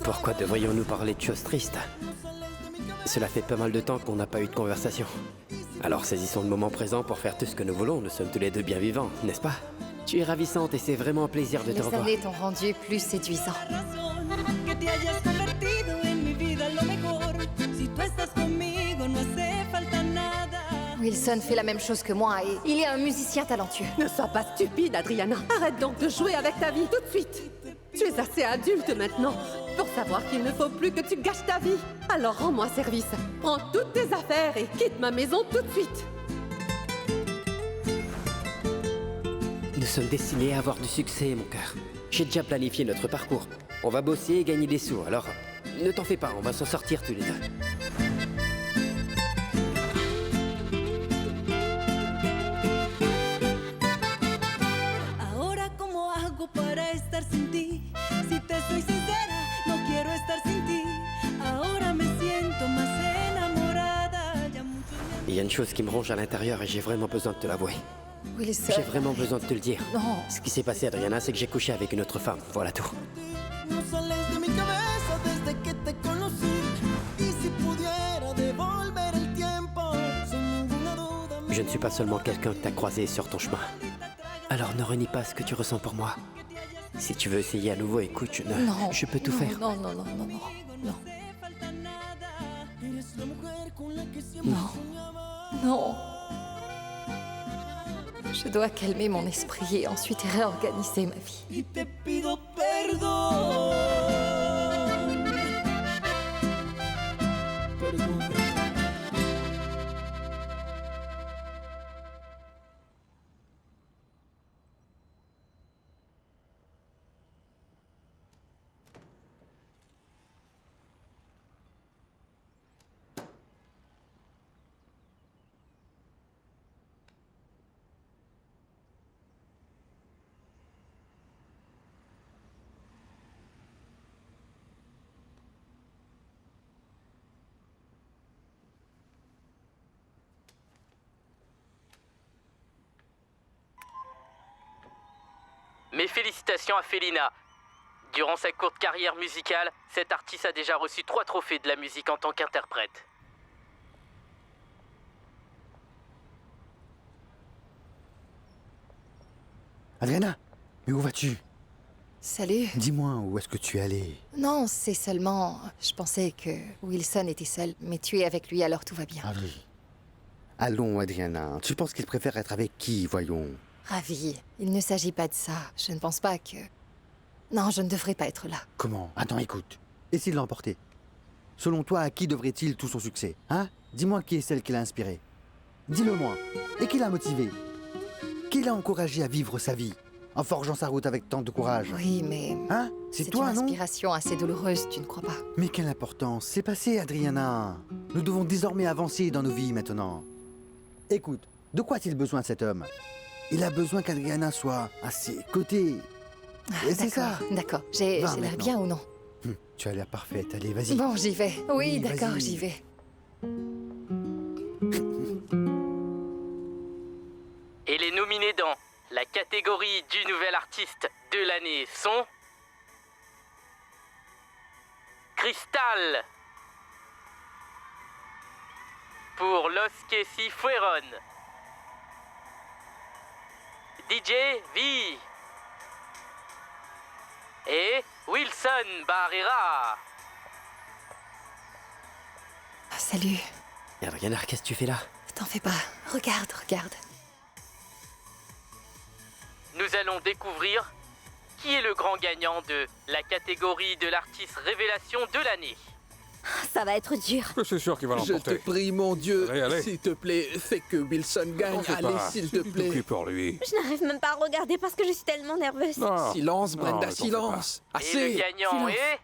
Pourquoi devrions-nous parler de choses tristes? Cela fait pas mal de temps qu'on n'a pas eu de conversation. Alors saisissons le moment présent pour faire tout ce que nous voulons. Nous sommes tous les deux bien vivants, n'est-ce pas? Tu es ravissante et c'est vraiment un plaisir de te revoir. Les années t'ont rendu plus séduisant. Wilson fait la même chose que moi et il est un musicien talentueux. Ne sois pas stupide, Adriana. Arrête donc de jouer avec ta vie tout de suite. Tu es assez adulte maintenant pour savoir qu'il ne faut plus que tu gâches ta vie. Alors rends-moi service. Prends toutes tes affaires et quitte ma maison tout de suite. Nous sommes destinés à avoir du succès, mon cœur. J'ai déjà planifié notre parcours. On va bosser et gagner des sous, alors ne t'en fais pas, on va s'en sortir tous les deux. Il y a une chose qui me ronge à l'intérieur et j'ai vraiment besoin de te l'avouer. Wilson... J'ai vraiment besoin de te le dire. Non. Ce qui s'est passé, Adriana, c'est que j'ai couché avec une autre femme. Voilà tout. Je ne suis pas seulement quelqu'un que t'as croisé sur ton chemin. Alors ne renie pas ce que tu ressens pour moi. Si tu veux essayer à nouveau, écoute, Non. je peux tout faire. Non, non, non, non, non, non. Non. Non. Je dois calmer mon esprit et ensuite réorganiser ma vie. Mes félicitations à Felina. Durant sa courte carrière musicale, cet artiste a déjà reçu 3 trophées de la musique en tant qu'interprète. Adriana, mais où vas-tu? Salut. Dis-moi, où est-ce que tu es allée? Non, c'est seulement... Je pensais que Wilson était seul, mais tu es avec lui, alors tout va bien. Ah oui. Allons, Adriana, tu penses qu'il préfère être avec qui, voyons? Ravi. Il ne s'agit pas de ça. Je ne pense pas que... Non, je ne devrais pas être là. Comment? Attends, écoute. Et s'il l'a emporté? Selon toi, à qui devrait-il tout son succès? Hein? Dis-moi qui est celle qui l'a inspiré. Dis-le-moi. Et qui l'a motivé? Qui l'a encouragé à vivre sa vie, en forgeant sa route avec tant de courage? Oui, mais... Hein? C'est toi, une non? inspiration assez douloureuse, tu ne crois pas? Mais quelle importance? C'est passé, Adriana. Nous devons désormais avancer dans nos vies maintenant. Écoute, de quoi a-t-il besoin, cet homme? Il a besoin qu'Adriana soit à ses côtés. Et c'est ça. D'accord. J'ai Va, l'air maintenant. bien ou non? Tu as l'air parfaite. Allez, vas-y. Bon, j'y vais. Oui, Oui, d'accord, vas-y. j'y vais. Et les nominés dans la catégorie du nouvel artiste de l'année sont... Cristal pour Los Que Si Fueron. DJ V et Wilson Barrera. Ah, salut. Adriana, qu'est-ce que tu fais là? T'en fais pas. Regarde, regarde. Nous allons découvrir qui est le grand gagnant de la catégorie de l'artiste révélation de l'année. Ça va être dur. C'est sûr qu'il va Je te l'emporter. prie, mon Dieu, Allez, allez. s'il te plaît, fais que Wilson gagne. T'en fais Allez, pas. s'il te plaît. Prie pour lui. Je n'arrive même pas à regarder parce que je suis tellement nerveuse. Non. Silence, Non, Brenda, t'en fais silence. Et le Assez. gagnant Silence. est...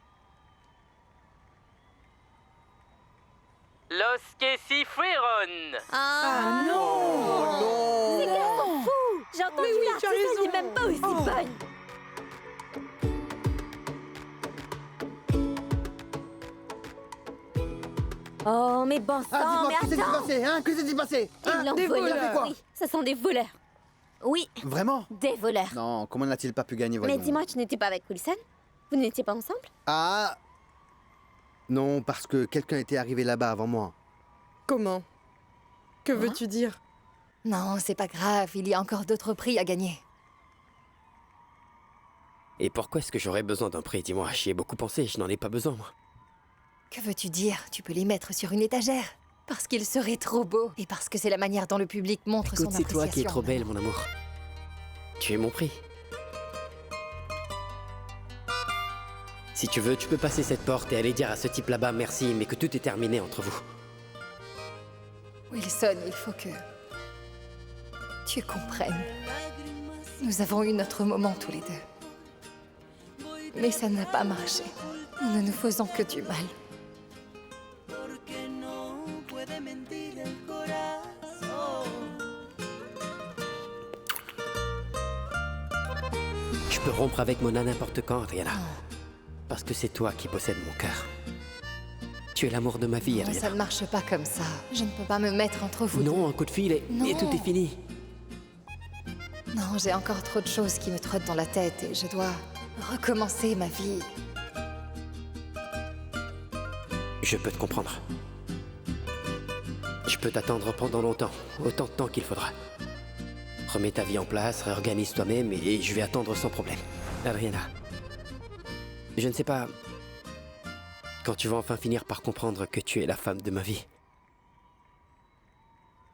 Los Que Si Fueron. Ah Oh non. fou. J'ai entendu l'artiste, elle n'est même pas aussi bonne. Oh, mais bon sang, Ah, mais dis-moi, que s'est-il attends. passé? Hein? Que s'est-il passé? Hein? Ils l'ont Des volé. voleurs. Quoi? Oui, ce sont des voleurs. Oui, Vraiment? des voleurs. Non, comment n'a-t-il pas pu gagner, voyons? Mais dis-moi, tu n'étais pas avec Wilson? Vous n'étiez pas ensemble? Ah non, parce que quelqu'un était arrivé là-bas avant moi. Comment? Que veux-tu dire? Non, c'est pas grave, il y a encore d'autres prix à gagner. Et pourquoi est-ce que j'aurais besoin d'un prix? Dis-moi, j'y ai beaucoup pensé, je n'en ai pas besoin, moi. Que veux-tu dire? Tu peux les mettre sur une étagère. Parce qu'ils seraient trop beaux. Et parce que c'est la manière dont le public montre Écoute, son c'est appréciation. toi qui es trop belle, mon amour. Tu es mon prix. Si tu veux, tu peux passer cette porte et aller dire à ce type là-bas merci, mais que tout est terminé entre vous. Wilson, il faut que tu comprennes. Nous avons eu notre moment tous les deux. Mais ça n'a pas marché. Nous ne nous faisons que du mal. Je peux rompre avec Mona n'importe quand, Adriana. Parce que c'est toi qui possèdes mon cœur. Tu es l'amour de ma vie, Non, Adriana. ça ne marche pas comme ça. Je ne peux pas me mettre entre vous deux. Non, un coup de fil et Non. tout est fini. Non, j'ai encore trop de choses qui me trottent dans la tête et je dois recommencer ma vie. Je peux te comprendre. Je peux t'attendre pendant longtemps, autant de temps qu'il faudra. Remets ta vie en place, réorganise toi-même et je vais attendre sans problème. Adriana, je ne sais pas quand tu vas enfin finir par comprendre que tu es la femme de ma vie.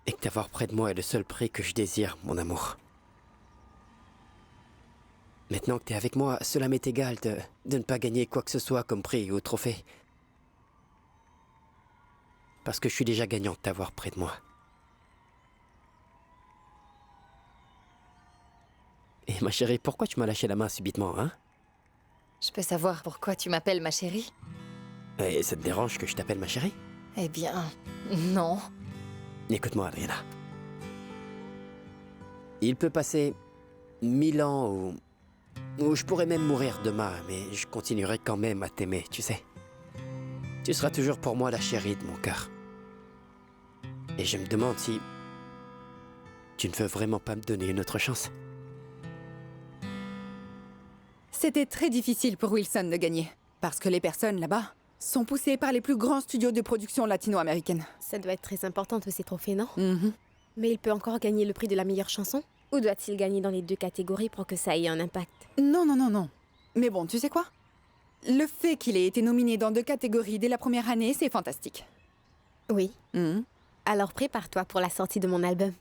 Et que t'avoir près de moi est le seul prix que je désire, mon amour. Maintenant que t'es avec moi, cela m'est égal de ne pas gagner quoi que ce soit comme prix ou trophée. Parce que je suis déjà gagnant de t'avoir près de moi. Et ma chérie, pourquoi tu m'as lâché la main subitement, hein? Je peux savoir pourquoi tu m'appelles ma chérie? Et ça te dérange que je t'appelle ma chérie? Eh bien, non. Écoute-moi, Adriana. Il peut passer 1000 ans ou je pourrais même mourir demain, mais je continuerai quand même à t'aimer, tu sais. Tu seras toujours pour moi la chérie de mon cœur. Et je me demande si tu ne veux vraiment pas me donner une autre chance. C'était très difficile pour Wilson de gagner. Parce que les personnes là-bas sont poussées par les plus grands studios de production latino-américaine. Ça doit être très important tous ces trophées, non? Mhm. Mais il peut encore gagner le prix de la meilleure chanson? Ou doit-il gagner dans les deux catégories pour que ça ait un impact? Non, non, non, non. Mais bon, tu sais quoi? Le fait qu'il ait été nominé dans 2 catégories dès la première année, c'est fantastique. Oui. Mhm. Alors prépare-toi pour la sortie de mon album.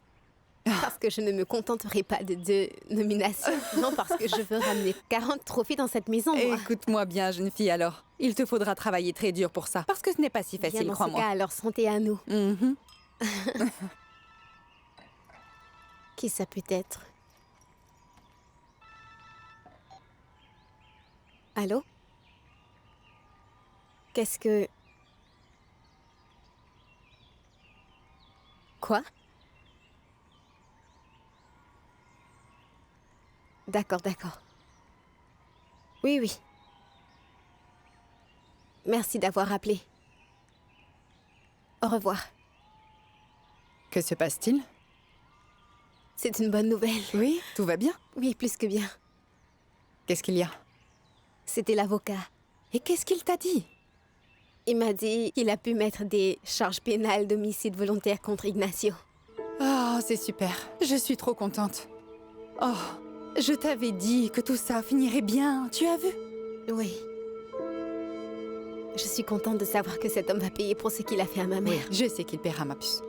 Parce que je ne me contenterai pas de 2 nominations. Non, parce que je veux ramener 40 trophées dans cette maison, moi. Écoute-moi bien, jeune fille, alors. Il te faudra travailler très dur pour ça. Parce que ce n'est pas si Bien, facile, dans ce crois-moi. cas, alors santé à nous. Mhm. Qui ça peut être? Allô? Qu'est-ce que... Quoi? D'accord, d'accord. Oui, oui. Merci d'avoir appelé. Au revoir. Que se passe-t-il? C'est une bonne nouvelle. Oui, tout va bien. Oui, plus que bien. Qu'est-ce qu'il y a? C'était l'avocat. Et qu'est-ce qu'il t'a dit? Il m'a dit qu'il a pu mettre des charges pénales d'homicide volontaire contre Ignacio. Oh, c'est super. Je suis trop contente. Oh, je t'avais dit que tout ça finirait bien. Tu as vu? Oui. Je suis contente de savoir que cet homme va payer pour ce qu'il a fait à ma mère. Je sais qu'il paiera ma puce.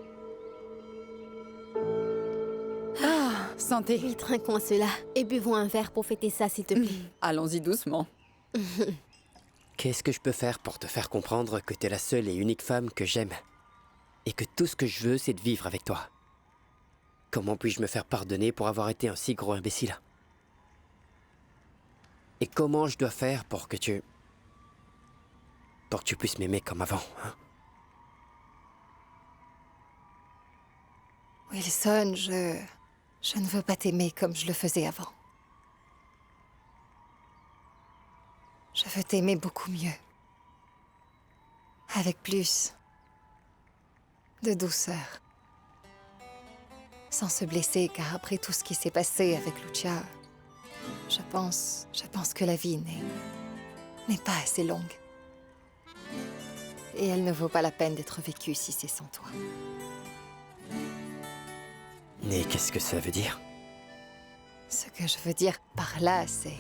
Ah, santé. Oui, trinquons à cela et buvons un verre pour fêter ça, s'il te plaît. Allons-y doucement. Qu'est-ce que je peux faire pour te faire comprendre que t'es la seule et unique femme que j'aime? Et que tout ce que je veux, c'est de vivre avec toi. Comment puis-je me faire pardonner pour avoir été un si gros imbécile? Et comment je dois faire pour que tu puisses m'aimer comme avant, hein? Wilson, je ne veux pas t'aimer comme je le faisais avant. Je veux t'aimer beaucoup mieux. Avec plus de douceur. Sans se blesser, car après tout ce qui s'est passé avec Lucia, je pense que la vie n'est pas assez longue. Et elle ne vaut pas la peine d'être vécue si c'est sans toi. Et qu'est-ce que ça veut dire? Ce que je veux dire par là, c'est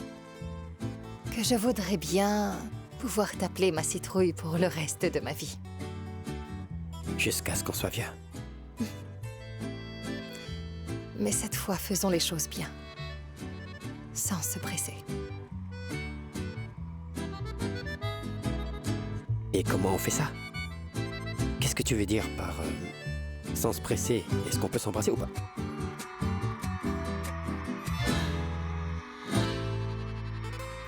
que je voudrais bien pouvoir t'appeler ma citrouille pour le reste de ma vie. Jusqu'à ce qu'on soit vieux. Mais cette fois, faisons les choses bien. Sans se presser. Et comment on fait ça? Qu'est-ce que tu veux dire par... sans se presser? Est-ce qu'on peut s'embrasser ou pas?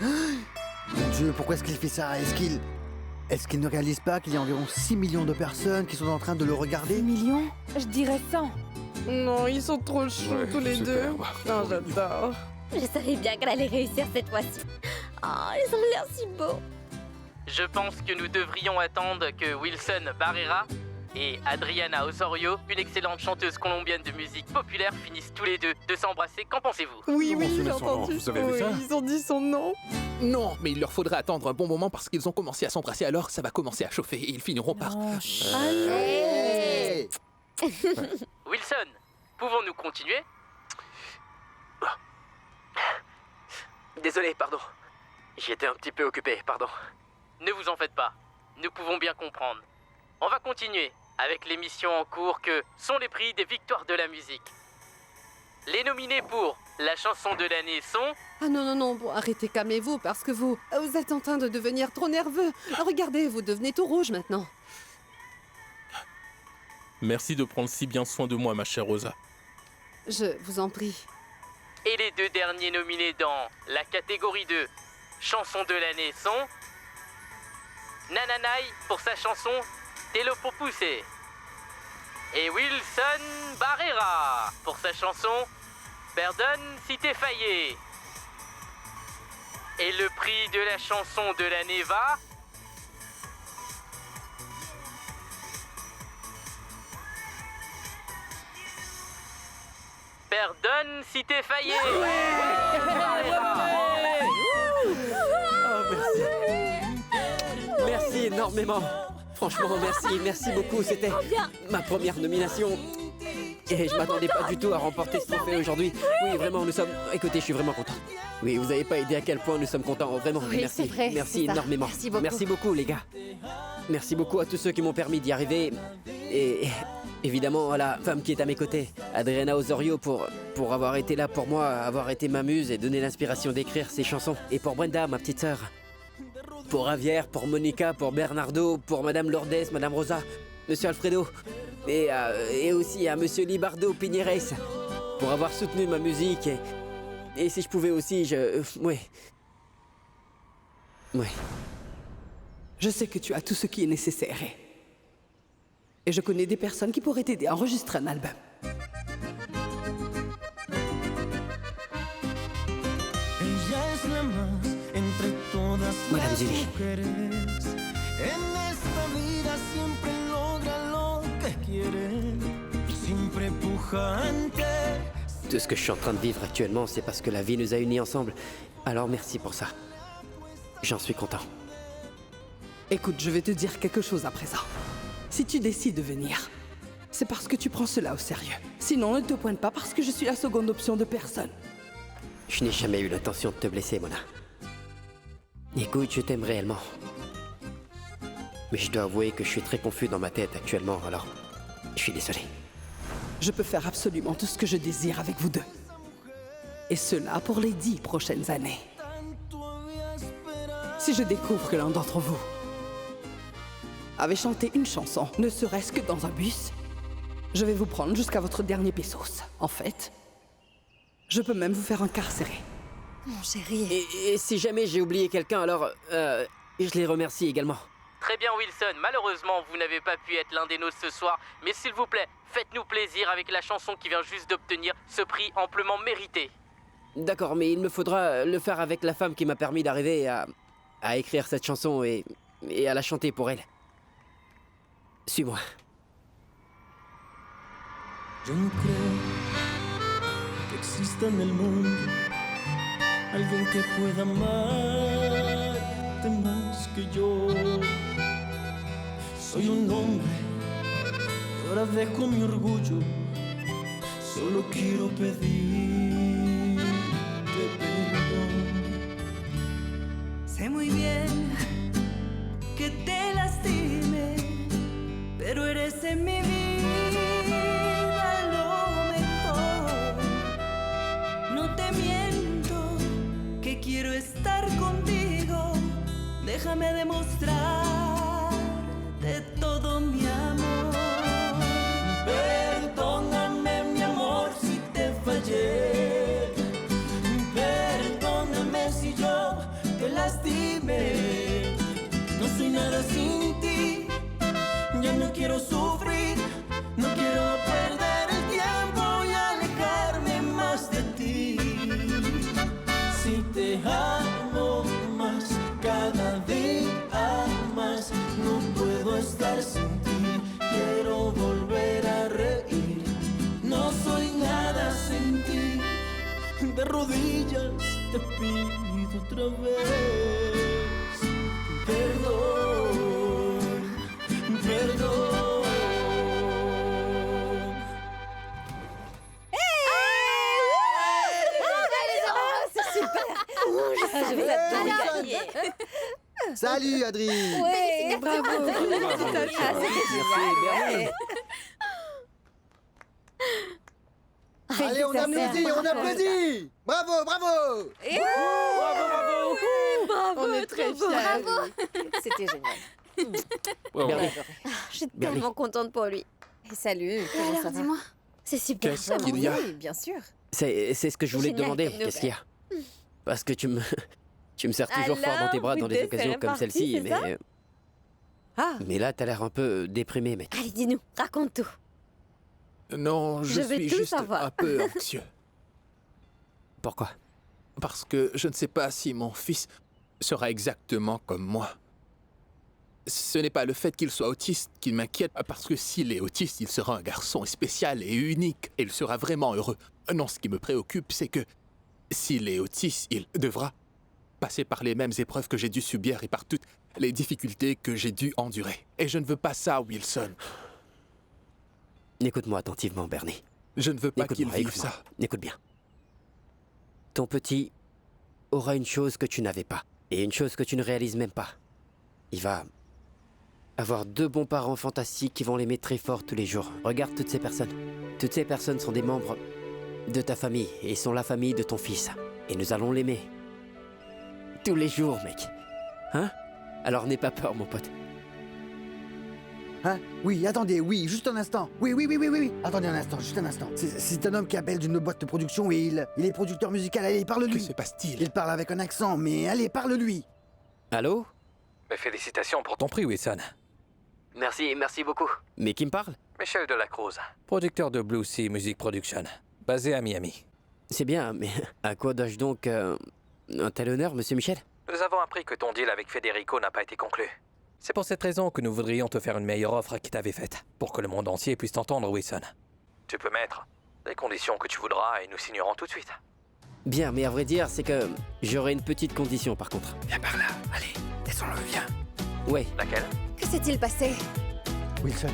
Mon Dieu, pourquoi est-ce qu'il fait ça? Est-ce qu'il ne réalise pas qu'il y a environ 6 millions de personnes qui sont en train de le regarder? 10 millions? Je dirais 100. Non, ils sont trop chauds tous les deux. Non, j'adore. Je savais bien qu'elle allait réussir cette fois-ci. Oh, ils ont l'air si beaux. Je pense que nous devrions attendre que Wilson Barrera et Adriana Osorio, une excellente chanteuse colombienne de musique populaire, finissent tous les deux de s'embrasser. Qu'en pensez-vous? Oui, Comment oui, se met j'ai son nom? entendu. Vous avez vu Oui, ça? ils ont dit son nom. Non, mais il leur faudrait attendre un bon moment parce qu'ils ont commencé à s'embrasser, alors ça va commencer à chauffer et ils finiront par... Hey! Wilson, pouvons-nous continuer? Désolé, pardon. J'étais un petit peu occupé, pardon. Ne vous en faites pas, nous pouvons bien comprendre. On va continuer avec l'émission en cours que sont les prix des victoires de la musique. Les nominés pour la chanson de l'année sont... Ah non, non, non, bon, arrêtez, calmez-vous, parce que vous êtes en train de devenir trop nerveux. Regardez, vous devenez tout rouge maintenant. Merci de prendre si bien soin de moi, ma chère Rosa. Je vous en prie. Et les deux derniers nominés dans la catégorie de chanson de l'année sont... Nananaï pour sa chanson Télo pour pousser. Et Wilson Barrera pour sa chanson Pardonne si t'es faillé. Et le prix de la chanson de l'année va... Pardonne si t'es faillé. Merci énormément. Franchement, merci beaucoup. C'était ma première nomination. Et je m'attendais pas du tout à remporter ce trophée aujourd'hui. Oui, vraiment, nous sommes... Écoutez, je suis vraiment content. Oui, vous n'avez pas idée à quel point nous sommes contents. Vraiment, Oui, merci. c'est vrai, Merci c'est ça. énormément. Merci beaucoup. Les gars. Merci beaucoup à tous ceux qui m'ont permis d'y arriver. Et évidemment à la femme qui est à mes côtés, Adriana Osorio, pour avoir été là pour moi, avoir été ma muse et donner l'inspiration d'écrire ces chansons. Et pour Brenda, ma petite sœur. Pour Javier, pour Monica, pour Bernardo, pour Madame Lourdes, Madame Rosa, Monsieur Alfredo. Et aussi à Monsieur Libardo Piñeres pour avoir soutenu ma musique. Et si je pouvais aussi, Oui. Je sais que tu as tout ce qui est nécessaire. Et je connais des personnes qui pourraient t'aider à enregistrer un album. Madame Zuli. Tout ce que je suis en train de vivre actuellement, c'est parce que la vie nous a unis ensemble. Alors merci pour ça. J'en suis content. Écoute, je vais te dire quelque chose à présent. Si tu décides de venir, c'est parce que tu prends cela au sérieux. Sinon, ne te pointe pas parce que je suis la seconde option de personne. Je n'ai jamais eu l'intention de te blesser, Mona. Écoute, je t'aime réellement. Mais je dois avouer que je suis très confus dans ma tête actuellement, alors je suis désolé. Je peux faire absolument tout ce que je désire avec vous deux. Et cela pour les 10 prochaines années. Si je découvre que l'un d'entre vous avait chanté une chanson, ne serait-ce que dans un bus, je vais vous prendre jusqu'à votre dernier pesos. En fait, je peux même vous faire incarcérer. Mon chéri. Et si jamais j'ai oublié quelqu'un, alors je les remercie également. Très bien Wilson, malheureusement vous n'avez pas pu être l'un des nôtres ce soir, mais s'il vous plaît, faites-nous plaisir avec la chanson qui vient juste d'obtenir ce prix amplement mérité. D'accord, mais il me faudra le faire avec la femme qui m'a permis d'arriver à écrire cette chanson et à la chanter pour elle. Suis-moi. Yo no creo que exista en el mundo alguien que pueda amarte amarte más que yo. Soy un hombre, y ahora dejo mi orgullo. Solo quiero pedirte perdón. Sé muy bien que te lastime, pero eres en mi vida lo mejor. No te miento que quiero estar contigo. Déjame demostrarte todo mi amor. Perdóname, mi amor, si te fallé. Perdóname si yo te lastimé. No soy nada sin ti. Ya no quiero sufrir. No quiero perder el tiempo y alejarme más de ti. Si te amo más, cada día más, no puedo estar sin ti. Quiero volver a reír. No soy nada sin ti. De rodillas te pido otra vez. Perdón, perdón. C'est super. Je savais que ça te gagner. Salut, Adri. Ouais, bravo. Allez, on applaudit, on applaudit. Bravo, bravo. Bravo, On est très trop beau. fiers. Bravo. C'était génial. Bernie, Je suis Bernie. tellement contente pour lui. Et salut, comment Alors, ça va? dis-moi. C'est super. Qu'est-ce qu'il y a? Oui, bien sûr. c'est ce que je voulais te Génial demander. comme Qu'est-ce qu'il y a? Parce que tu me serres toujours fort dans tes bras dans des Alors, occasions c'est comme reparti, celle-ci, c'est ça? mais Ah, mais là t'as l'air un peu déprimé, mec. allez, dis-nous, raconte tout. Non, je Je veux suis tout juste savoir. un peu anxieux. Pourquoi? Parce que je ne sais pas si mon fils sera exactement comme moi. Ce n'est pas le fait qu'il soit autiste qui m'inquiète, parce que s'il est autiste, il sera un garçon spécial et unique, et il sera vraiment heureux. Non, ce qui me préoccupe, c'est que s'il est autiste, il devra passer par les mêmes épreuves que j'ai dû subir et par toutes les difficultés que j'ai dû endurer. Et je ne veux pas ça, Wilson. Écoute-moi attentivement, Bernie. Je ne veux pas qu'il Écoute-moi, vive écoute-moi. ça. Écoute bien. Ton petit aura une chose que tu n'avais pas, et une chose que tu ne réalises même pas. Il va avoir 2 bons parents fantastiques qui vont l'aimer très fort tous les jours. Regarde toutes ces personnes. Toutes ces personnes sont des membres de ta famille, et sont la famille de ton fils. Et nous allons l'aimer. Tous les jours, mec. Hein? Alors n'aie pas peur, mon pote. Hein? Oui, attendez, oui, juste un instant. Oui. Attendez un instant, juste un instant. C'est un homme qui appelle d'une boîte de production et il est producteur musical. Allez, parle-lui. Que se passe-t-il? Il parle avec un accent, mais allez, parle-lui. Allô? Félicitations pour ton prix, Wilson. Merci beaucoup. Mais qui me parle? Michel Delacruz, producteur de Blue Sea Music Production, basé à Miami. C'est bien, mais à quoi dois-je donc un tel honneur, monsieur Michel? Nous avons appris que ton deal avec Federico n'a pas été conclu. C'est pour cette raison que nous voudrions te faire une meilleure offre qu'il t'avait faite, pour que le monde entier puisse t'entendre, Wilson. Tu peux mettre les conditions que tu voudras et nous signerons tout de suite. Bien, mais à vrai dire, c'est que j'aurai une petite condition par contre. Viens par là, allez, descends-le, viens. Ouais. Laquelle? Que s'est-il passé? Wilson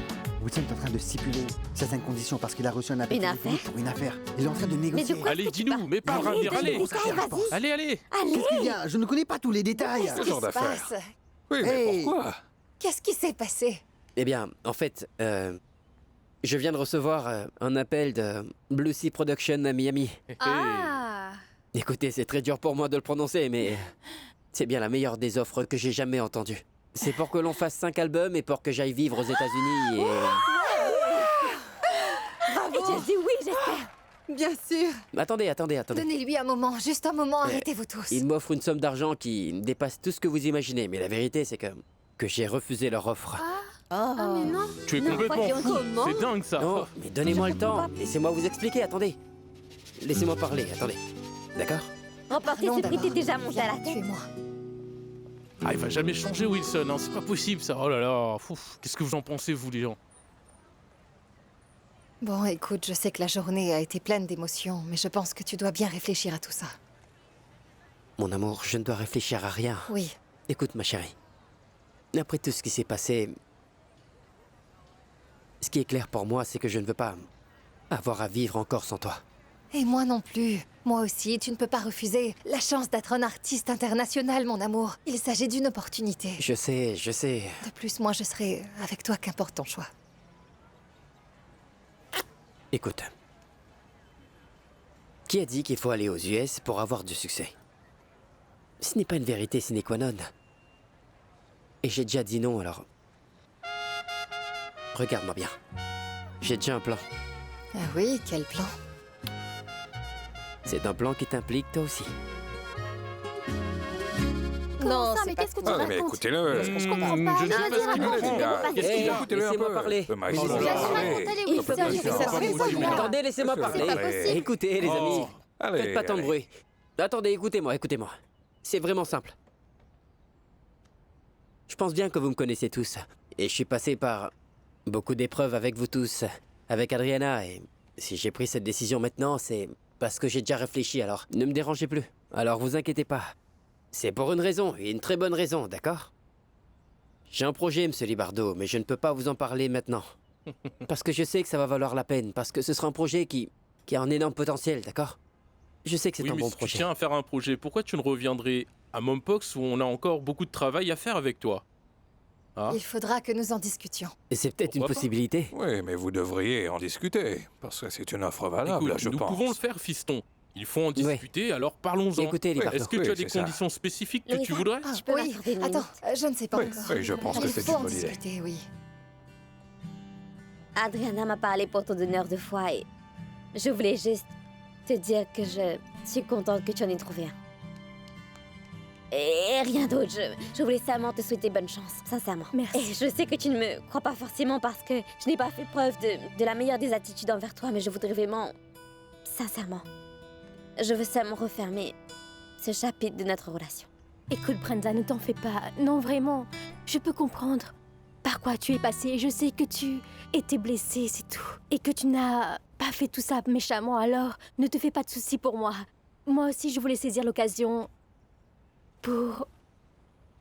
est en train de stipuler certaines conditions parce qu'il a reçu un appel Une téléphonique affaire? pour une affaire. Il est en train de négocier. de quoi Allez, dis-nous, mais pas Allez, dire, allez. donne-nous des détails, vas-y. Allez, allez. Qu'est-ce qu'il y a? Je ne connais pas tous les détails. Qu'est-ce qui genre se d'affaire? passe? Oui, mais Hey. pourquoi? Qu'est-ce qui s'est passé? Eh bien, en fait, je viens de recevoir un appel de Blue Sea Production à Miami. Ah. Écoutez, c'est très dur pour moi de le prononcer, mais c'est bien la meilleure des offres que j'ai jamais entendues. C'est pour que l'on fasse 5 albums et pour que j'aille vivre aux États-Unis et... Et tu as dit oui, j'espère. Bien sûr. Attendez. Donnez-lui un moment, juste un moment, arrêtez-vous tous. Il m'offre une somme d'argent qui dépasse tout ce que vous imaginez, mais la vérité, c'est que j'ai refusé leur offre. Ah, mais non. Tu es Non, complètement voyons, fou. comment? C'est dingue ça. Non, mais donnez-moi Je le temps. comprends pas. Laissez-moi vous expliquer, attendez. Laissez-moi parler, attendez. D'accord? Remporter Pardon ce prix, t'es d'avoir déjà monté à la bien tête. tué-moi. Ah, il va jamais changer, Wilson, hein. C'est pas possible ça. Oh là là. Qu'est-ce que vous en pensez, vous, les gens? Bon, écoute, je sais que la journée a été pleine d'émotions, mais je pense que tu dois bien réfléchir à tout ça. Mon amour, je ne dois réfléchir à rien. Oui. Écoute, ma chérie. Après tout ce qui s'est passé, ce qui est clair pour moi, c'est que je ne veux pas avoir à vivre encore sans toi. Et moi non plus. Moi aussi, tu ne peux pas refuser la chance d'être un artiste international, mon amour. Il s'agit d'une opportunité. Je sais, je sais. De plus, moi, je serai avec toi, qu'importe ton choix. Écoute. Qui a dit qu'il faut aller aux US pour avoir du succès? Ce n'est pas une vérité sine qua non. Et j'ai déjà dit non, alors... Regarde-moi bien. J'ai déjà un plan. Ah oui, quel plan? C'est un plan qui t'implique toi aussi. Non, ça, mais qu'est-ce que tu Ah, racontes? mais écoutez-le. Je comprends pas. je ne sais Vas-y, pas ce qu'il raconte, fait, on gars. veut pas Qu'est-ce qu'il rester. a Écoutez-le un Laissez-moi peu. parler. Thomas, Oh là laissez-le là. parler. Il faut pas dire que ça se fait pas. Attendez, laissez-moi parler. C'est pas possible. Écoutez, les Oh. amis. Allez, Faites pas tant de allez. bruit. Attendez, écoutez-moi, écoutez-moi. C'est vraiment simple. Je pense bien que vous me connaissez tous. Et je suis passé par beaucoup d'épreuves avec vous tous, avec Adriana. Et si j'ai pris cette décision maintenant, c'est parce que j'ai déjà réfléchi, alors ne me dérangez plus. Alors vous inquiétez pas. C'est pour une raison, et une très bonne raison, d'accord? J'ai un projet, monsieur Libardo, mais je ne peux pas vous en parler maintenant. Parce que je sais que ça va valoir la peine, parce que ce sera un projet qui a un énorme potentiel, d'accord? Je sais que c'est Oui, un mais bon si tu projet. tiens à faire un projet, pourquoi tu ne reviendrais à Mompox où on a encore beaucoup de travail à faire avec toi? Ah. Il faudra que nous en discutions. Et c'est peut-être une Pourquoi pas? possibilité. Oui, mais vous devriez en discuter, parce que c'est une offre valable, Écoute, je nous pense. pouvons le faire, fiston. Il faut en discuter, alors parlons-en. Écoutez, Libardo. Est-ce que Oui, tu as des c'est ça. conditions spécifiques que Louisa, tu voudrais? Ah, Je peux oui, m'accorder une attends, minute? je ne sais pas Oui, encore. oui, je pense que Il c'est faut une en bonne idée. discuter, oui. Adriana m'a parlé pour ton honneur 2 fois et je voulais juste te dire que je suis contente que tu en aies trouvé un. Et rien d'autre, je voulais seulement te souhaiter bonne chance, sincèrement. Merci. Et je sais que tu ne me crois pas forcément parce que je n'ai pas fait preuve de la meilleure des attitudes envers toi, mais je voudrais vraiment, sincèrement, je veux seulement refermer ce chapitre de notre relation. Écoute, Brenda, ne t'en fais pas. Non, vraiment, je peux comprendre par quoi tu es passée. Je sais que tu étais blessée, c'est tout. Et que tu n'as pas fait tout ça méchamment, alors ne te fais pas de soucis pour moi. Moi aussi, je voulais saisir l'occasion pour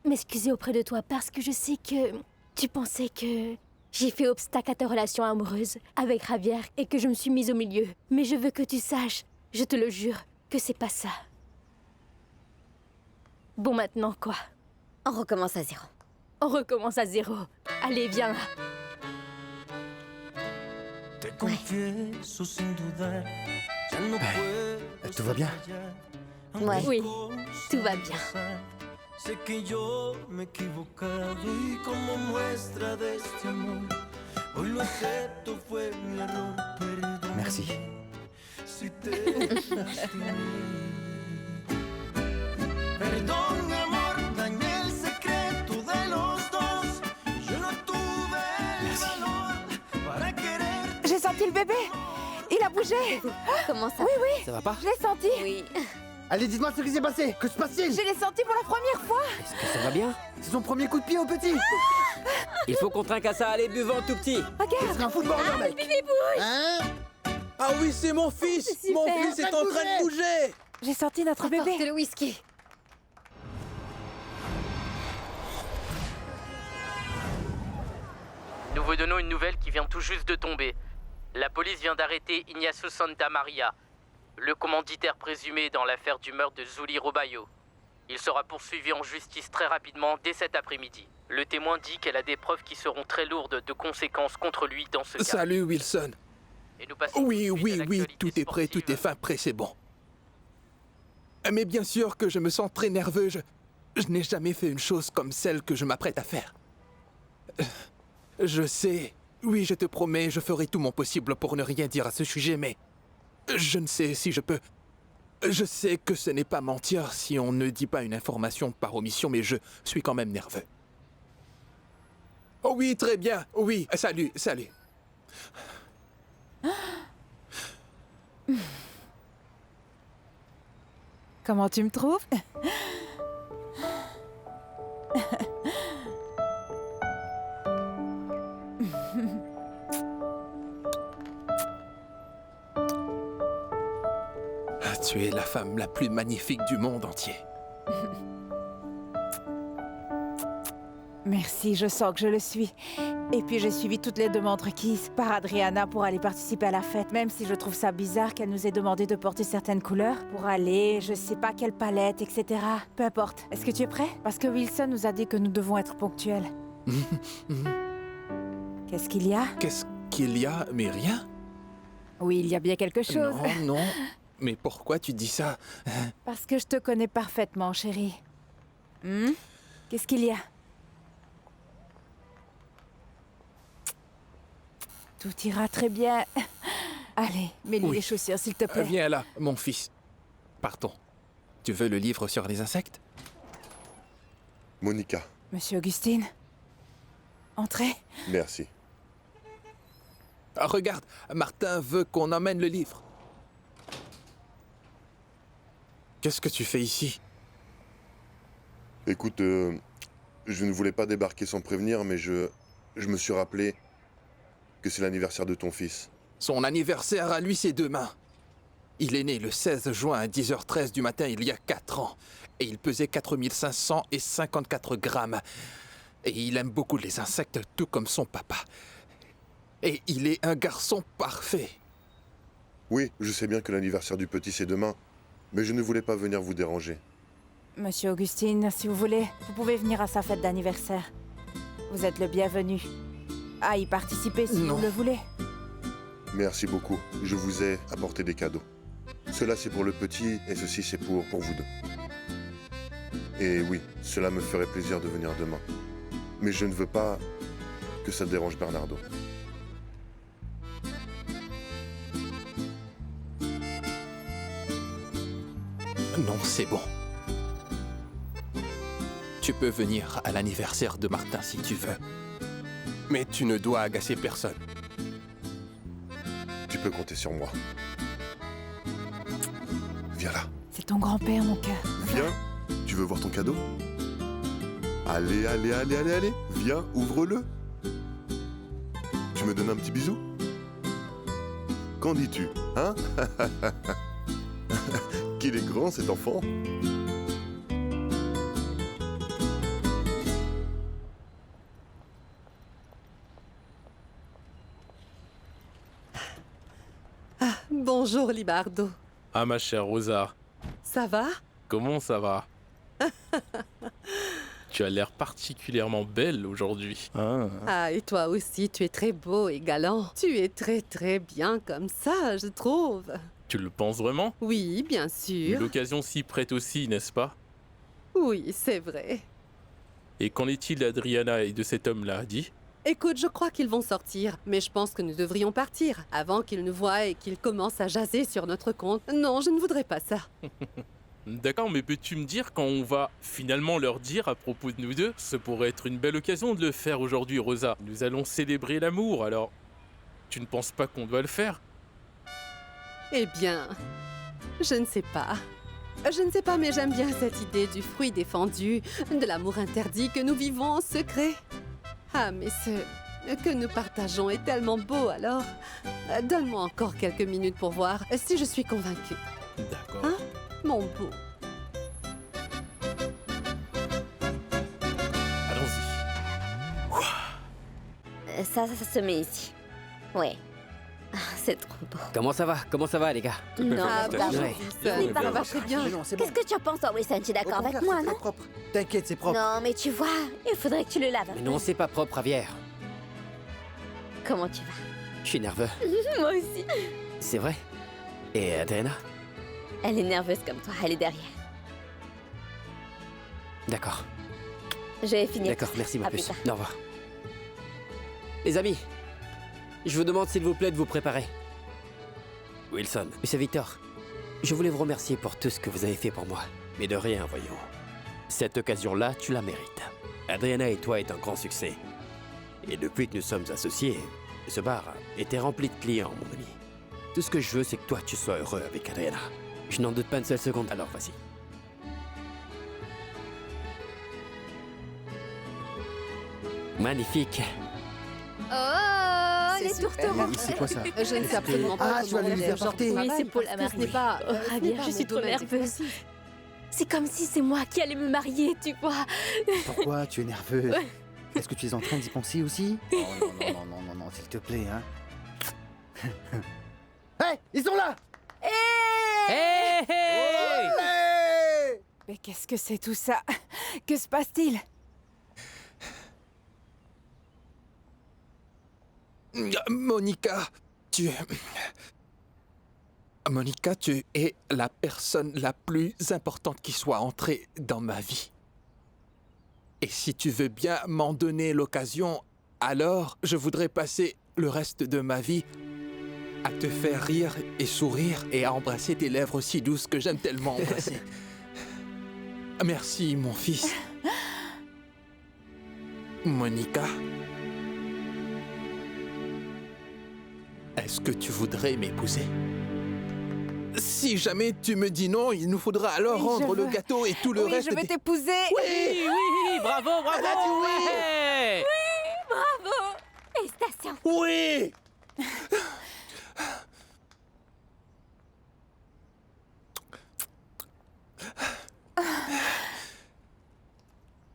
m'excuser auprès de toi parce que je sais que tu pensais que j'ai fait obstacle à ta relation amoureuse avec Javier et que je me suis mise au milieu. Mais je veux que tu saches, je te le jure, que c'est pas ça. Bon, maintenant quoi? On recommence à zéro. On recommence à zéro. Allez, viens là. Te confieso sin dudar, ya no puedo Tout va bien? Ouais. Oui, tout va bien. Sé que yo me he equivocado y como muestra de este amor, hoy lo acepto, fue mi error, perdón. Merci. Si te lastimé. Perdón, mi amor, dañé el secreto de los dos. Yo no tuve el valor para querer. J'ai senti le bébé. Il a bougé. Comment ça? Oui, oui. Ça va pas? Je l'ai senti. Oui. Allez, dites-moi ce qui s'est passé. Que se passe-t-il? Je l'ai senti pour la première fois. Est-ce que ça va bien? C'est son premier coup de pied au petit. Il faut qu'on trinque à ça, allez, buvons tout petit. C'est un footballeur, mec. Hein? Ah oui, c'est mon fils. C'est Mon super. fils est en train de bouger. J'ai senti notre bébé. Apportez le whisky. Nous vous donnons une nouvelle qui vient tout juste de tomber. La police vient d'arrêter Ignacio Santa Maria, le commanditaire présumé dans l'affaire du meurtre de Zuli Robayo. Il sera poursuivi en justice très rapidement dès cet après-midi. Le témoin dit qu'elle a des preuves qui seront très lourdes de conséquences contre lui dans ce cas. Salut, Wilson. Et nous passons Oui, tout de suite oui, à oui, l'actualité tout est prêt, sportive. tout est fin prêt, c'est bon. Mais bien sûr que je me sens très nerveux. Je n'ai jamais fait une chose comme celle que je m'apprête à faire. Je sais. Oui, je te promets, je ferai tout mon possible pour ne rien dire à ce sujet, mais je ne sais si je peux. Je sais que ce n'est pas mentir si on ne dit pas une information par omission, mais je suis quand même nerveux. Oh oui, très bien. Oui, salut, salut. Comment tu me trouves? Tu es la femme la plus magnifique du monde entier. Merci, je sens que je le suis. Et puis j'ai suivi toutes les demandes requises par Adriana pour aller participer à la fête, même si je trouve ça bizarre qu'elle nous ait demandé de porter certaines couleurs pour aller, je sais pas quelle palette, etc. Peu importe. Est-ce que tu es prêt? Parce que Wilson nous a dit que nous devons être ponctuels. Qu'est-ce qu'il y a? Qu'est-ce qu'il y a? Mais rien. Oui, il y a bien quelque chose. Non, non. Mais pourquoi tu dis ça? Parce que je te connais parfaitement, chérie. Qu'est-ce qu'il y a? Tout ira très bien. Allez, mets-lui les chaussures, s'il te plaît. Viens là, mon fils. Partons. Tu veux le livre sur les insectes? Monica. Monsieur Augustine, entrez. Merci. Ah, regarde, Martin veut qu'on emmène le livre. Qu'est-ce que tu fais ici? Écoute, je ne voulais pas débarquer sans prévenir, mais je me suis rappelé que c'est l'anniversaire de ton fils. Son anniversaire à lui, c'est demain. Il est né le 16 juin à 10h13 du matin il y a 4 ans. Et il pesait 4554 grammes. Et il aime beaucoup les insectes, tout comme son papa. Et il est un garçon parfait. Oui, je sais bien que l'anniversaire du petit, c'est demain. Mais je ne voulais pas venir vous déranger. Monsieur Augustine, si vous voulez, vous pouvez venir à sa fête d'anniversaire. Vous êtes le bienvenu. À y participer si vous le voulez. Merci beaucoup. Je vous ai apporté des cadeaux. Cela, c'est pour le petit et ceci, c'est pour vous deux. Et oui, cela me ferait plaisir de venir demain. Mais je ne veux pas que ça dérange Bernardo. Non, c'est bon. Tu peux venir à l'anniversaire de Martin si tu veux. Mais tu ne dois agacer personne. Tu peux compter sur moi. Viens là. C'est ton grand-père, mon cœur. Viens. Tu veux voir ton cadeau? Allez, allez, allez, allez, allez. Viens, ouvre-le. Tu me donnes un petit bisou? Qu'en dis-tu, hein? Qu'il est grand, cet enfant. Bonjour, Libardo. Ah, ma chère Rosa. Ça va? Comment ça va? Tu as l'air particulièrement belle aujourd'hui. Ah, et toi aussi, tu es très beau et galant. Tu es très très bien comme ça, je trouve. Tu le penses vraiment? Oui, bien sûr. L'occasion s'y prête aussi, n'est-ce pas? Oui, c'est vrai. Et qu'en est-il d'Adriana et de cet homme-là, dit? Écoute, je crois qu'ils vont sortir, mais je pense que nous devrions partir avant qu'ils nous voient et qu'ils commencent à jaser sur notre compte. Non, je ne voudrais pas ça. D'accord, mais peux-tu me dire quand on va finalement leur dire à propos de nous deux? Ce pourrait être une belle occasion de le faire aujourd'hui, Rosa. Nous allons célébrer l'amour, alors tu ne penses pas qu'on doit le faire? Eh bien, je ne sais pas. Je ne sais pas, mais j'aime bien cette idée du fruit défendu, de l'amour interdit que nous vivons en secret. Ah, mais ce que nous partageons est tellement beau, alors... Donne-moi encore quelques minutes pour voir si je suis convaincue. D'accord. Hein, mon beau? Allons-y. Ça se met ici. Ouais. Ah, c'est trop beau. Comment ça va, les gars? Non, Ouais. Ça va très bien. Qu'est-ce que tu en penses, toi, Wilson? Tu es d'accord avec moi, non? Propre. T'inquiète, c'est propre. Non, mais tu vois, il faudrait que tu le laves. Mais non, c'est pas propre, Javier. Comment tu vas? Je suis nerveux. Moi aussi. C'est vrai? Et Adriana? Elle est nerveuse comme toi, elle est derrière. D'accord. Je vais finir. D'accord, merci ma À plus puce. tard. Au revoir. Les amis, je vous demande s'il vous plaît de vous préparer. Wilson, Monsieur Victor, je voulais vous remercier pour tout ce que vous avez fait pour moi. Mais de rien, voyons. Cette occasion-là, tu la mérites. Adriana et toi est un grand succès. Et depuis que nous sommes associés, ce bar était rempli de clients, mon ami. Tout ce que je veux, c'est que toi, tu sois heureux avec Adriana. Je n'en doute pas une seule seconde, alors vas-y. Magnifique. Oh, les tourtereaux. C'est quoi ça? Je ne sais absolument pas Ah, tu vas comment les faire genre apporter. Oui, c'est pour la parce que ce n'est pas... Oh, ce Javier, n'est pas je mon suis trop domaine nerveuse. d'expertise. C'est comme si c'est moi qui allais me marier, tu vois. Pourquoi tu es nerveuse? Est-ce que tu es en train d'y penser aussi? Oh non, s'il te plaît, hein. Hé, ils sont là! Hé Mais qu'est-ce que c'est tout ça? Que se passe-t-il? Monica, Monica, tu es la personne la plus importante qui soit entrée dans ma vie. Et si tu veux bien m'en donner l'occasion, alors je voudrais passer le reste de ma vie à te faire rire et sourire et à embrasser tes lèvres aussi douces que j'aime tellement embrasser. Merci, mon fils. Monica, est-ce que tu voudrais m'épouser? Si jamais tu me dis non, il nous faudra alors rendre le gâteau et tout le reste. Je vais t'épouser. Oui, bravo. Oui, bravo. Félicitations. Oui.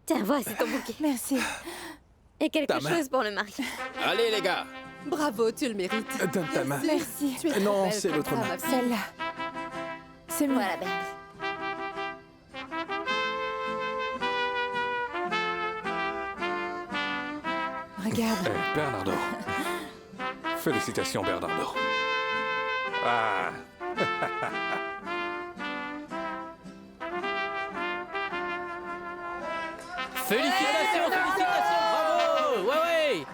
Tiens, voici ton bouquet. Merci. Et quelque Ta main. chose pour le mari. Allez, les gars. Bravo, tu le mérites. Donne ta main. Merci. Tu es Non, belle c'est comme l'autre ça, main. ma fille. Celle-là. C'est mieux. Voilà, Bernie. Regarde. Bernardo. Félicitations, Bernardo. Ah. Félicitations, bravo. Ouais.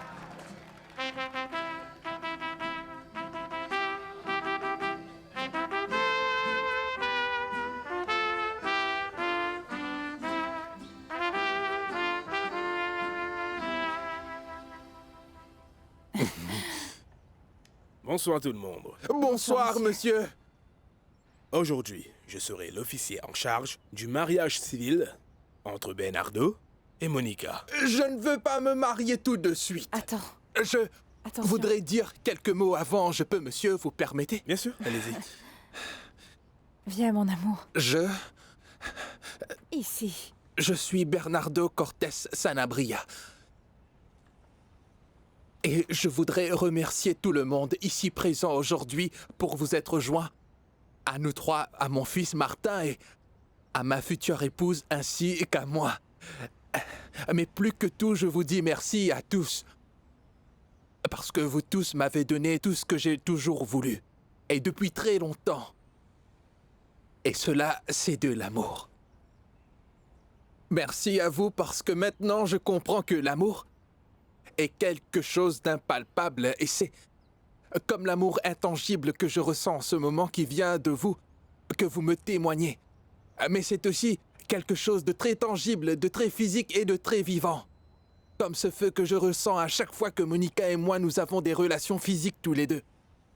Bonsoir tout le monde. Bonsoir, monsieur. Aujourd'hui, je serai l'officier en charge du mariage civil entre Bernardo et Monica. Je ne veux pas me marier tout de suite. Attends. Je voudrais dire quelques mots avant. Je peux, monsieur, vous permettez? Bien sûr, allez-y. Viens, mon amour. Ici. Je suis Bernardo Cortés Sanabria. Et je voudrais remercier tout le monde ici présent aujourd'hui pour vous être joints. À nous trois, à mon fils Martin et à ma future épouse ainsi qu'à moi. Mais plus que tout, je vous dis merci à tous. Parce que vous tous m'avez donné tout ce que j'ai toujours voulu. Et depuis très longtemps. Et cela, c'est de l'amour. Merci à vous parce que maintenant je comprends que l'amour est quelque chose d'impalpable et c'est comme l'amour intangible que je ressens en ce moment qui vient de vous, que vous me témoignez. Mais c'est aussi quelque chose de très tangible, de très physique et de très vivant. Comme ce feu que je ressens à chaque fois que Monica et moi nous avons des relations physiques tous les deux.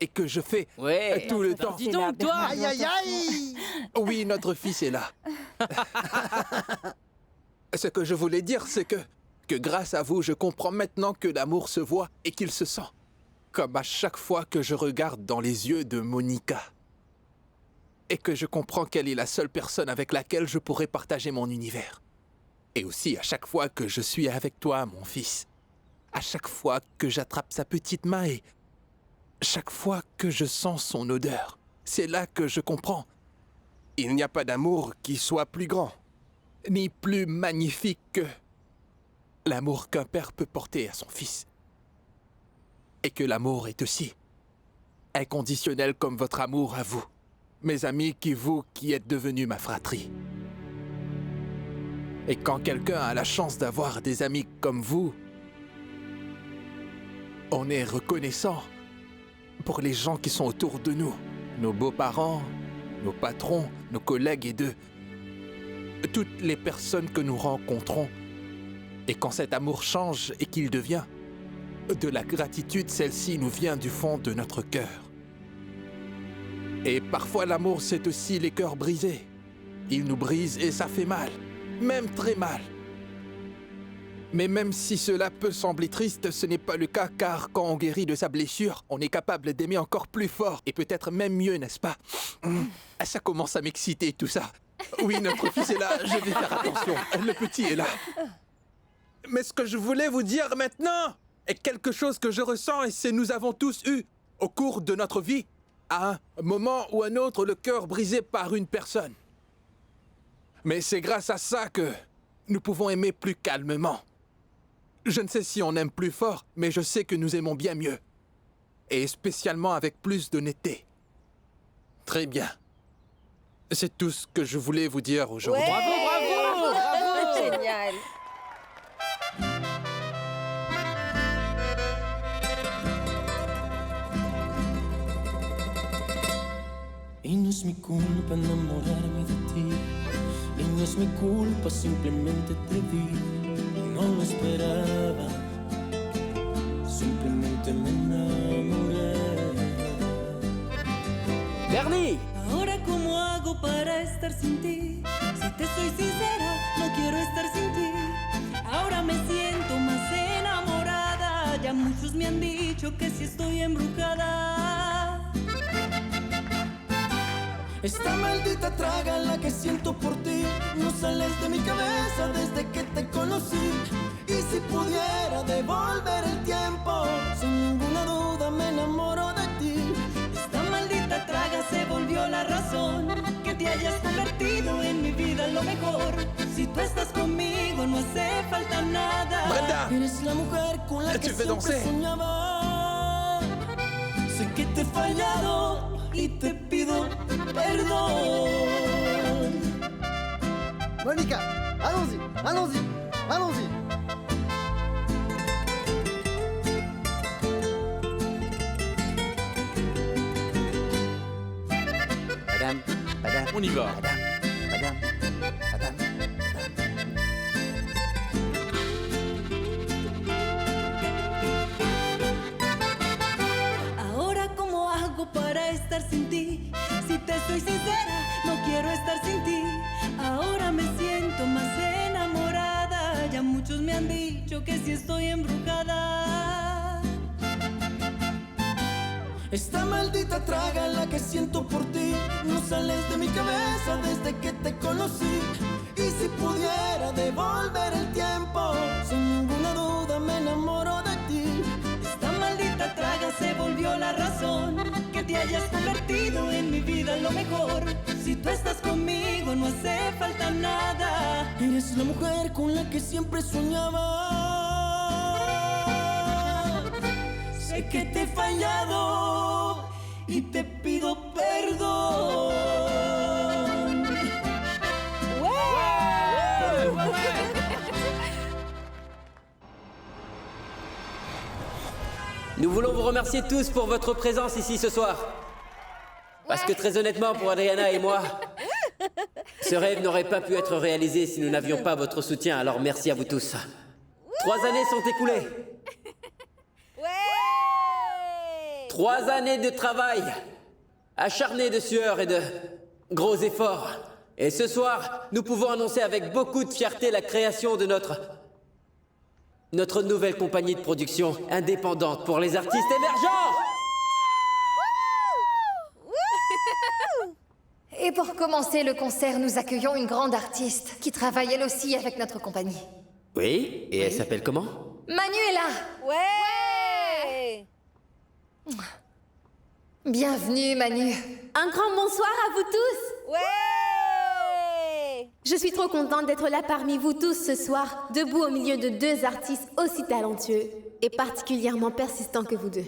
Et que je fais tout le temps. Dis donc, toi. Aïe, aïe, aïe! Oui, notre fils est là. Ce que je voulais dire, c'est que grâce à vous, je comprends maintenant que l'amour se voit et qu'il se sent. Comme à chaque fois que je regarde dans les yeux de Monica. Et que je comprends qu'elle est la seule personne avec laquelle je pourrais partager mon univers. Et aussi à chaque fois que je suis avec toi, mon fils. À chaque fois que j'attrape sa petite main et chaque fois que je sens son odeur. C'est là que je comprends. Il n'y a pas d'amour qui soit plus grand, ni plus magnifique que l'amour qu'un père peut porter à son fils. Et que l'amour est aussi inconditionnel comme votre amour à vous, mes amis, qui êtes devenus ma fratrie. Et quand quelqu'un a la chance d'avoir des amis comme vous, on est reconnaissant pour les gens qui sont autour de nous, nos beaux-parents, nos patrons, nos collègues et toutes les personnes que nous rencontrons. Et quand cet amour change et qu'il devient de la gratitude, celle-ci nous vient du fond de notre cœur. Et parfois l'amour, c'est aussi les cœurs brisés. Il nous brise et ça fait mal, même très mal. Mais même si cela peut sembler triste, ce n'est pas le cas, car quand on guérit de sa blessure, on est capable d'aimer encore plus fort et peut-être même mieux, n'est-ce pas? Ça commence à m'exciter tout ça. Oui, notre fils est là, je vais faire attention. Le petit est là. Mais ce que je voulais vous dire maintenant est quelque chose que je ressens et c'est nous avons tous eu, au cours de notre vie, à un moment ou un autre, le cœur brisé par une personne. Mais c'est grâce à ça que nous pouvons aimer plus calmement. Je ne sais si on aime plus fort, mais je sais que nous aimons bien mieux. Et spécialement avec plus d'honnêteté. Très bien. C'est tout ce que je voulais vous dire aujourd'hui. Ouais, bravo, bravo! Génial. Y no es mi culpa enamorarme de ti. Y no es mi culpa, simplemente te vi. Y no lo esperaba. Simplemente me enamoré. Bernie! Ahora cómo hago para estar sin ti. Si te soy sincera, no quiero estar sin ti. Ahora me siento más enamorada. Ya muchos me han dicho que si estoy embrujada. Esta maldita traga la que siento por ti no sales de mi cabeza desde que te conocí. Y si pudiera devolver el tiempo, sin ninguna duda me enamoro de ti. Esta maldita traga se volvió la razón que te hayas convertido en mi vida lo mejor. Si tú estás conmigo no hace falta nada. Brenda, eres la mujer con la que siempre soñaba. Sé que te he fallado y te pido perdón. Monica, allons-y, allons-y, allons-y. Madame, madame. On y va. Madame, madame. Ahora cómo hago para estar sin ti. Si te soy sincera, no quiero estar sin ti. Ahora me siento más enamorada. Ya muchos me han dicho que si estoy embrujada. Esta maldita traga la que siento por ti no sales de mi cabeza desde que te conocí. Y si pudiera devolver el tiempo, sin ninguna duda me enamoro de ti. Esta maldita traga se volvió la razón que te hayas convertido en mi vida lo mejor. Si tú estás conmigo no hace falta nada. Eres la mujer con la que siempre soñaba. Sé que te he fallado y te pido perdón. Nous voulons vous remercier tous pour votre présence ici ce soir. Parce que très honnêtement, pour Adriana et moi, ce rêve n'aurait pas pu être réalisé si nous n'avions pas votre soutien, alors merci à vous tous. 3 années sont écoulées. 3 années de travail, acharné de sueur et de gros efforts. Et ce soir, nous pouvons annoncer avec beaucoup de fierté la création de notre nouvelle compagnie de production indépendante pour les artistes émergents. Et pour commencer le concert, nous accueillons une grande artiste qui travaille elle aussi avec notre compagnie. Oui, et elle s'appelle comment? Manu est là. Ouais. Bienvenue, Manu. Un grand bonsoir à vous tous. Ouais. Je suis trop contente d'être là parmi vous tous ce soir, debout au milieu de 2 artistes aussi talentueux et particulièrement persistants que vous deux.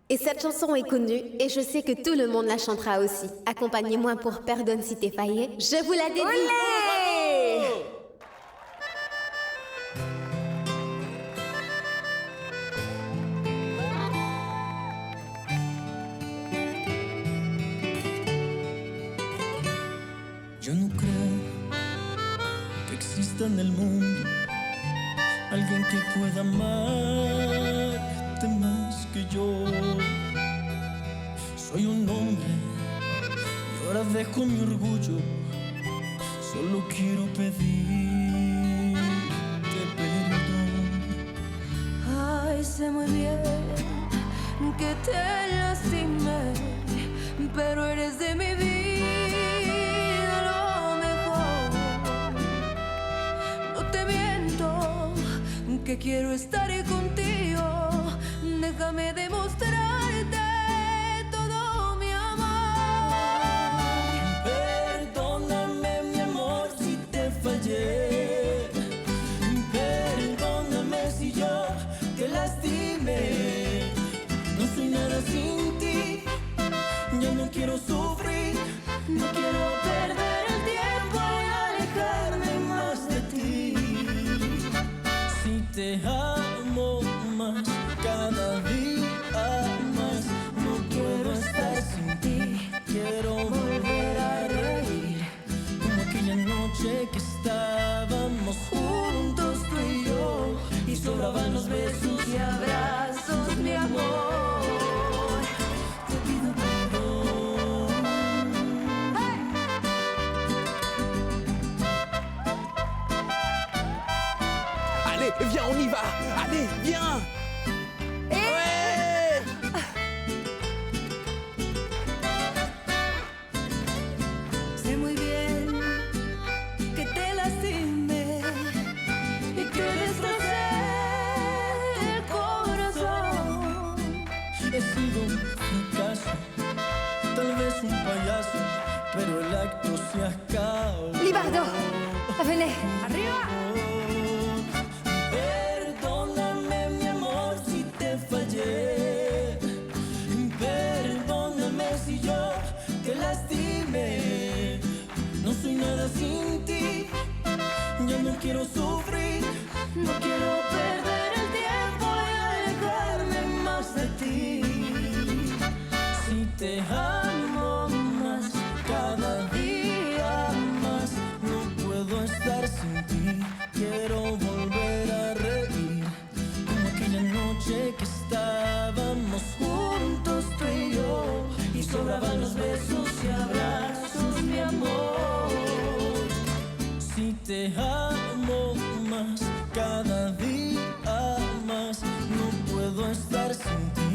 Et cette chanson est connue et je sais que tout le monde la chantera aussi. Accompagnez-moi pour Perdonne si t'es faillé. Je vous la dédie. Olé! Yo no creo que exista en el mundo alguien que pueda amarte más que yo. Soy un hombre y ahora dejo mi orgullo. Solo quiero pedirte perdón. Ay, sé muy bien que te lastimé, pero eres de mi vida lo mejor. No te miento quiero estar contigo. Déjame demostrarte todo mi amor. Perdóname, mi amor, si te fallé. Perdóname si yo te lastimé. No soy nada sin ti. Ya no quiero sufrir. No quiero perder el tiempo y alejarme más de ti. Si te amo más, cada día más, no quiero estar sin ti. Quiero volver a reír, como aquella noche que estábamos juntos tú y yo, y sobraban los besos y abrazos, mi amor. Te pido perdón. Allez, viens, on y va. Allez, viens. Ouais. Sé muy bien que te lastimé y que destrocé el corazón. He sido un fracaso, tal vez un payaso, pero el acto se acabó. Libardo, venez. ¡Arriba! Perdóname, mi amor, si te fallé. Perdóname si yo te lastimé. No soy nada sin ti. Ya no quiero sufrir. No quiero perder el tiempo y alejarme más de ti. Si te amo más, cada día más, no puedo estar sin ti. Quiero volver a reír, como aquella noche que estábamos juntos tú y yo, y sobraban los besos y abrazos, mi amor. Si te amo más, cada día más, no puedo estar sin ti.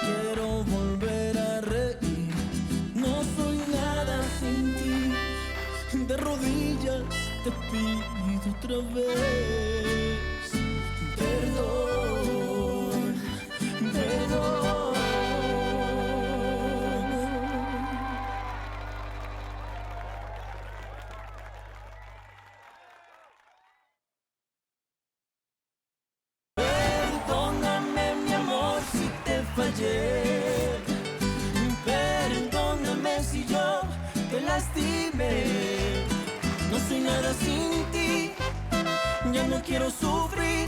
Quiero volver a reír, no soy nada sin ti. De rodillas te pido otra vez. Perdón, perdón. Perdóname, mi amor, si te fallé. Perdóname si yo te lastimé. No soy nada sin ti. Ya no quiero sufrir.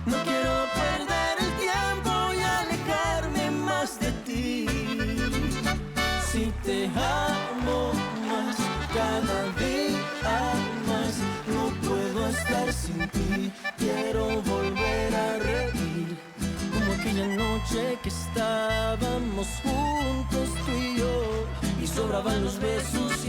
No quiero perder el tiempo y alejarme más de ti. Si te amo más, cada día más, no puedo estar sin ti. Quiero volver a reír, como aquella noche que estábamos juntos tú y yo, y sobraban los besos y